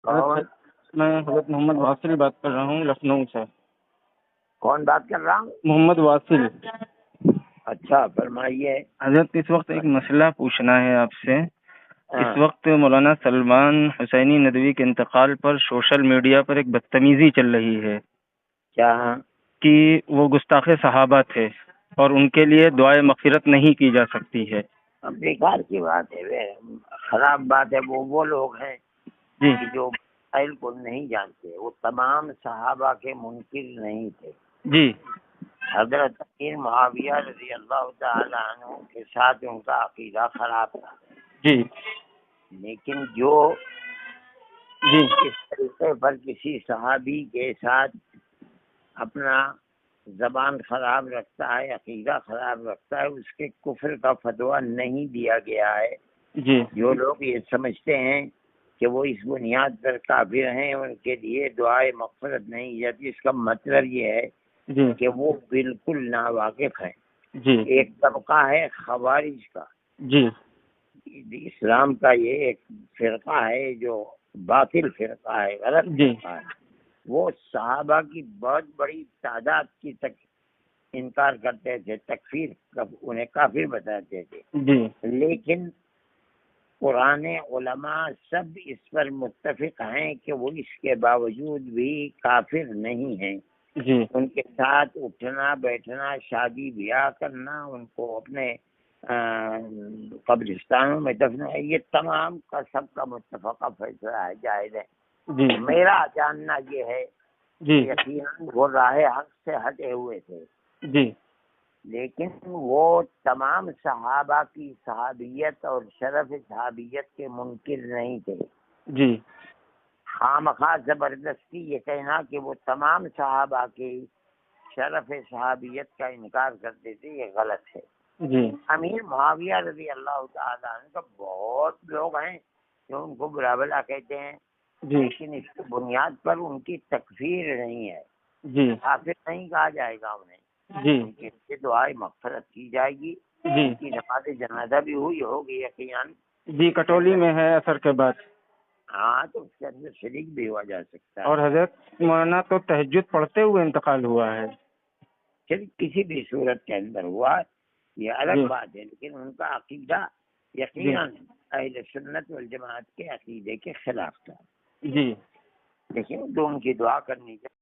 کون؟ میں حضرت محمد واصل بات کر رہا ہوں لکھنؤ سے۔ کون بات کر رہا ہوں؟ محمد واصل۔ اچھا فرمائیے حضرت اس وقت ایک مسئلہ پوچھنا ہے آپ سے۔ ہاں، اس وقت مولانا سلمان حسینی ندوی کے انتقال پر سوشل میڈیا پر ایک بدتمیزی چل رہی ہے کیا؟ کہ وہ گستاخ صحابہ تھے اور ان کے لیے دعائے مغفرت نہیں کی جا سکتی ہے۔ اب بیکار کی بات ہے، خراب بات ہے۔ وہ لوگ ہیں جی کہ جو مسائل کو نہیں جانتے، وہ تمام صحابہ کے منکر نہیں تھے۔ جی حضرت امیر معاویہ رضی اللہ تعالی عنہ کے ساتھ ان کا عقیدہ خراب تھا، جی لیکن جو جی اس طریقے پر کسی صحابی کے ساتھ اپنا زبان خراب رکھتا ہے، عقیدہ خراب رکھتا ہے، اس کے کفر کا فتویٰ نہیں دیا گیا ہے۔ جی جو لوگ یہ سمجھتے ہیں کہ وہ اس بنیاد پر کافر ہیں، ان کے لیے دعائے مغفرت نہیں جاتی، اس کا مطلب یہ ہے جی کہ وہ بالکل ناواقف ہیں۔ جی ایک طبقہ ہے خوارج کا، جی اسلام کا یہ ایک فرقہ ہے جو باطل فرقہ ہے، غلط جی فرقہ ہے۔ وہ صحابہ کی بہت بڑی تعداد کی تک انکار کرتے تھے، تکفیر انہیں کافر بتاتے تھے، جی لیکن قرآن علماء سب اس پر متفق ہیں کہ وہ اس کے باوجود بھی کافر نہیں ہیں۔ جی ان کے ساتھ اٹھنا بیٹھنا، شادی بیاہ کرنا، ان کو اپنے قبرستانوں میں دفنا، یہ تمام کا سب کا متفقہ فیصلہ ہے، جائز ہے۔ جی میرا جاننا یہ ہے جی کہ یقیناً وہ راہ حق سے ہٹے ہوئے تھے، جی لیکن وہ تمام صحابہ کی صحابیت اور شرف صحابیت کے منکر نہیں تھے۔ جی خواہ زبردستی یہ کہنا کہ وہ تمام صحابہ کی شرف صحابیت کا انکار کرتے تھے، یہ غلط ہے۔ جی امیر معاویہ رضی اللہ تعالیٰ عنہ کا بہت لوگ ہیں جو ان کو برا بھلا کہتے ہیں، جی لیکن اس کی بنیاد پر ان کی تکفیر نہیں ہے، جی کافر نہیں کہا جائے گا انہیں۔ جی ان کے لیے دعائے مغفرت کی جائے گی، جی ان کی نماز جنازہ بھی ہوگی یقیناً۔ جی کٹولی میں ہے اثر کے بعد۔ ہاں، تو اس کے اندر شریک بھی ہوا جا سکتا ہے۔ اور حضرت مولانا تو تہجد پڑھتے ہوئے انتقال ہوا ہے۔ پھر کسی بھی صورت کے اندر ہوا یہ الگ بات ہے، لیکن ان کا عقیدہ یقیناً اہل سنت والجماعت کے عقیدے کے خلاف تھا، جی لیکن تو ان کی دعا کرنی چاہیے۔